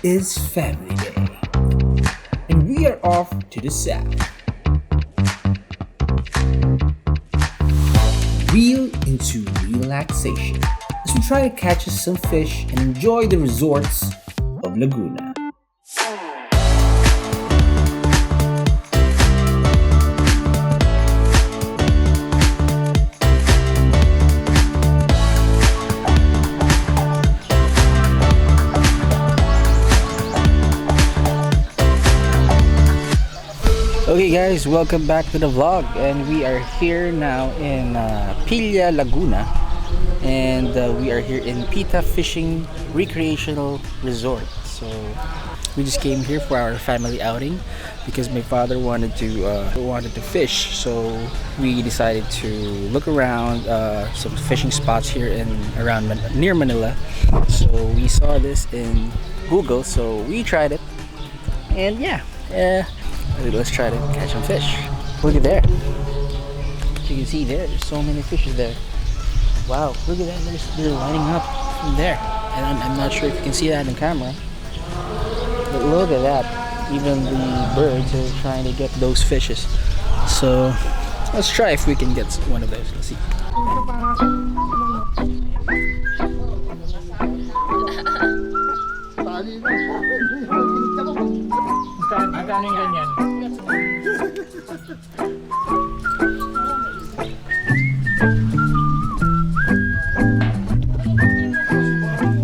is Family Day, and we are off to the south. Real into relaxation as we try to catch us some fish and enjoy the resorts of Laguna. Okay guys, welcome back to the vlog, and we are here now in Pila, Laguna, and we are here in Pita Fishing Recreational Resort. So we just came here for our family outing because my father wanted to fish, so we decided to look around some fishing spots here in around near Manila. So we saw this in Google, so we tried it, and yeah. Let's try to catch some fish. Look at there. As you can see there's so many fishes there. Wow, look at that. They're lining up from there. And I'm not sure if you can see that in camera. But look at that. Even the birds are trying to get those fishes. So let's try if we can get one of those. Let's see. Magkano yung ganyan?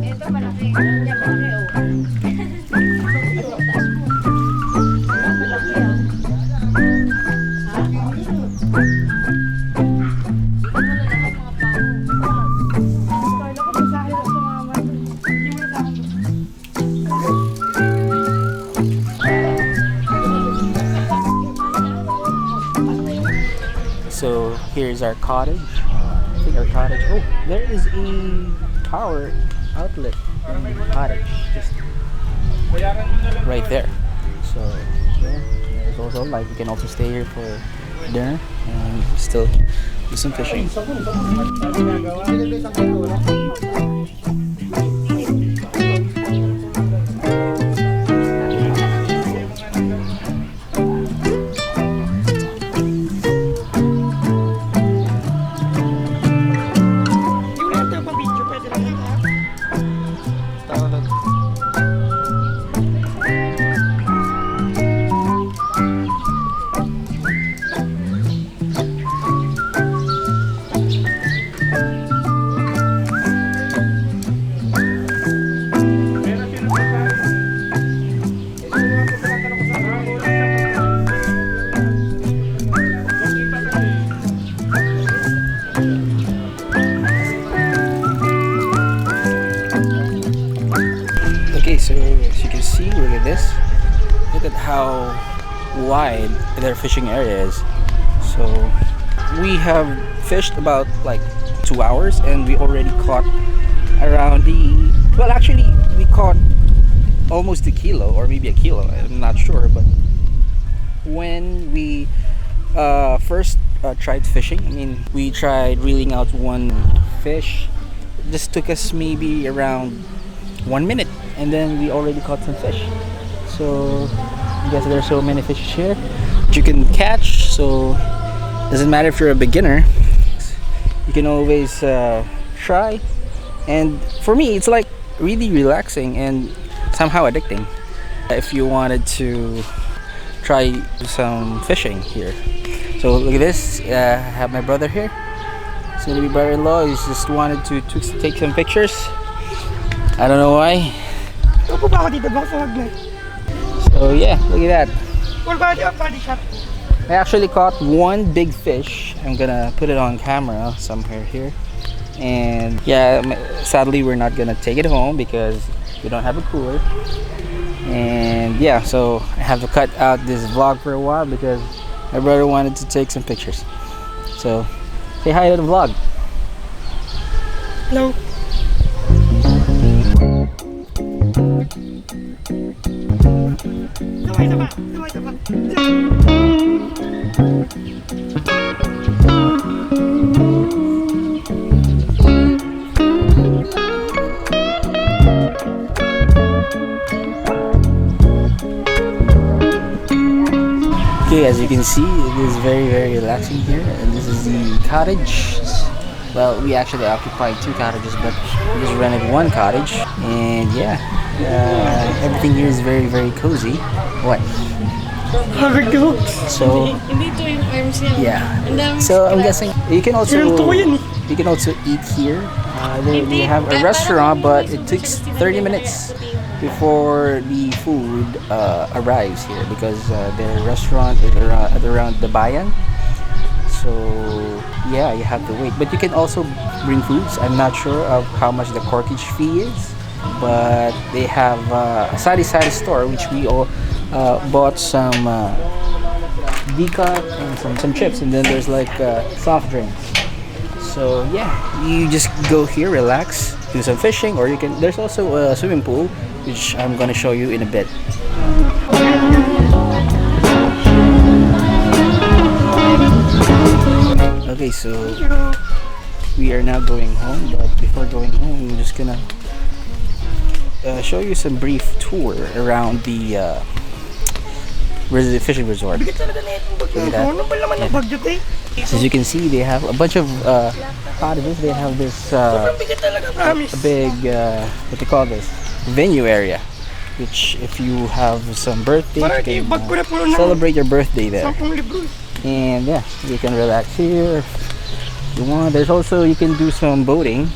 Ito malaki. Yan malaki oh. Malaki ah. So here's our cottage. I think our cottage. Oh, there is a power outlet in the cottage, just right there. So yeah, there's also light. You can also stay here for dinner and still do some fishing. So as you can see, look at this. Look at how wide their fishing area is. So we have fished about like 2 hours, and we already caught around actually we caught almost a kilo, or maybe a kilo, I'm not sure. But when we first tried fishing, I mean, we tried reeling out one fish. This took us maybe around 1 minute, and then we already caught some fish. So I guess there's so many fish here that you can catch. So doesn't matter if you're a beginner, you can always try. And for me, it's like really relaxing and somehow addicting. If you wanted to try some fishing here, so look at this. I have my brother here. It's gonna be brother-in-law. He's just wanted to take some pictures. I don't know why. So yeah, look at that. I actually caught one big fish. I'm gonna put it on camera somewhere here. And yeah, sadly we're not gonna take it home because we don't have a cooler. And yeah, so I have to cut out this vlog for a while because my brother wanted to take some pictures. So say hi to the vlog. Hello. Okay, as you can see, it is very relaxing here, and this is the cottage. Well, we actually occupied two cottages, but we just rented one cottage, and yeah, everything here is very cozy. What? So Hindi to yung arms niya. yeah, Ang daming so I'm scratch. guessing you can also eat here. They have a restaurant, but it takes 30 minutes before the food arrives here because their restaurant is around the bayan. So yeah, you have to wait. But you can also bring foods. I'm not sure of how much the corkage fee is, but they have a sari-sari store which we all bought some decaf and some chips, and then there's like soft drinks. So yeah, you just go here, relax, do some fishing, or you can. There's also a swimming pool, which I'm gonna show you in a bit. Okay, so we are now going home, but before going home, I'm just gonna show you some brief tour around the fishing resort. Look at that. So as you can see, they have a bunch of cottages. They have this a big what do you call this, venue area, which if you have some birthday, you can celebrate your birthday there. And yeah, you can relax here if you want. There's also, you can do some boating.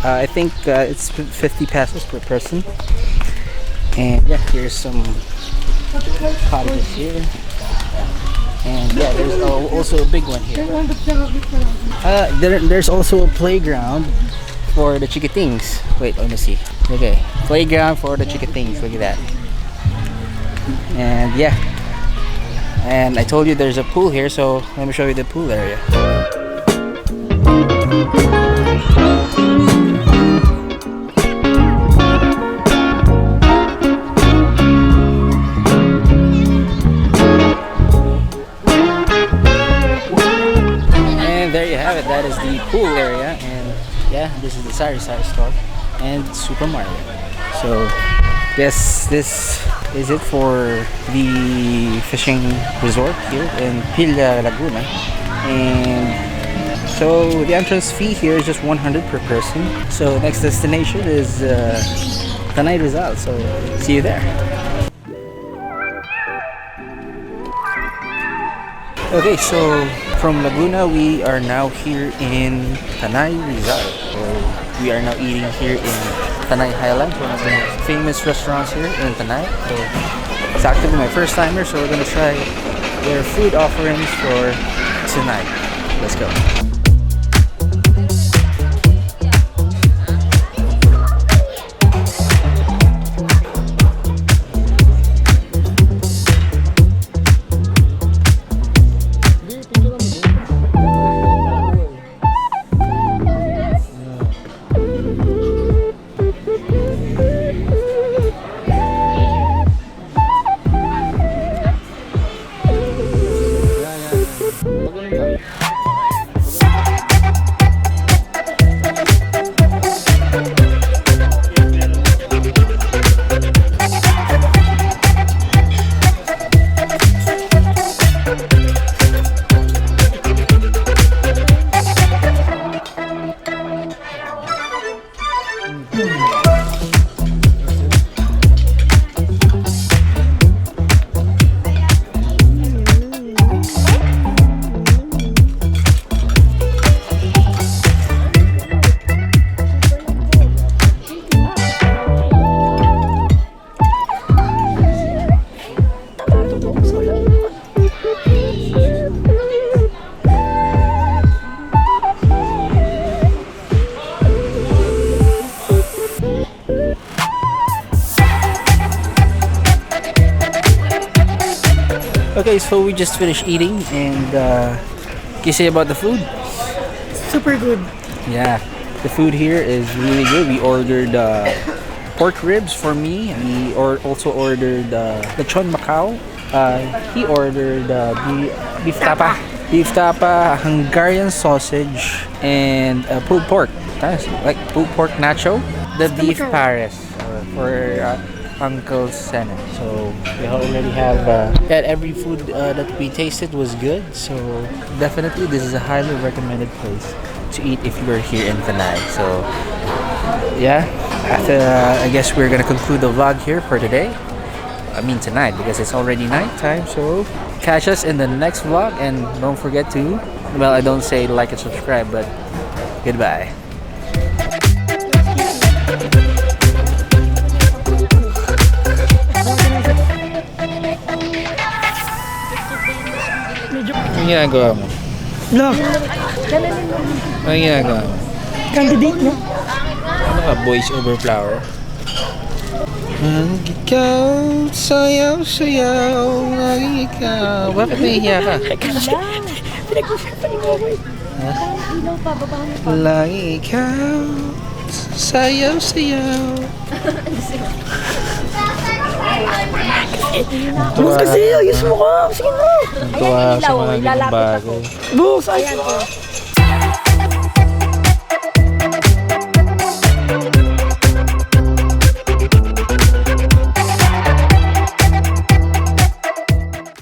I think it's 50 pesos per person. And yeah, here's some cottages here. And yeah, there's also a big one here. There's also a playground for the chickatings. Wait, let me see. Okay, playground for the chickatings. Look at that. And yeah, and I told you there's a pool here, so let me show you the pool area. That is the pool area, and yeah, this is the sari-sari store and supermarket. So yes, this is it for the fishing resort here in Pila, Laguna. And so the entrance fee here is just 100 per person. So next destination is Tanay, Rizal. So see you there. Okay, so from Laguna, we are now here in Tanay, Rizal. So we are now eating here in Tanay Highland, one of the most famous restaurants here in Tanay. So it's actually my first timer, so we're gonna try their food offerings for tonight. Let's go. Okay, so we just finished eating, and can you say about the food? Super good. Yeah, the food here is really good. We ordered pork ribs for me. We also ordered lechon Macau. He ordered beef tapa. Beef tapa, Hungarian sausage, and pulled pork. That's like pulled pork nacho. The beef Paris for Uncle Senna. So we already have every food that we tasted was good. So definitely this is a highly recommended place to eat if you are here in Tanay. So yeah, after I guess we're gonna conclude the vlog here for today. I mean tonight because it's already night time. So catch us in the next vlog and don't forget to, well, I don't say like and subscribe, but goodbye. Ano ginagawa mo? Vlog. Ano ginagawa mo? Candidate, no? Ano ka? Voice over flower? Ang ikaw, sayaw, sayaw, ang ikaw. Bakit nahihiya ka? Pinag-usapan ni Momoy. Ha? Ilaw pa, baba mo pa. Lang ikaw, sayaw, sayaw. Bus kasi, ayos mo ka. Sige na. Tuwa sa mga ilaw, ganung ilalapit bagay. Bus, ayos Ayan mo ka. po.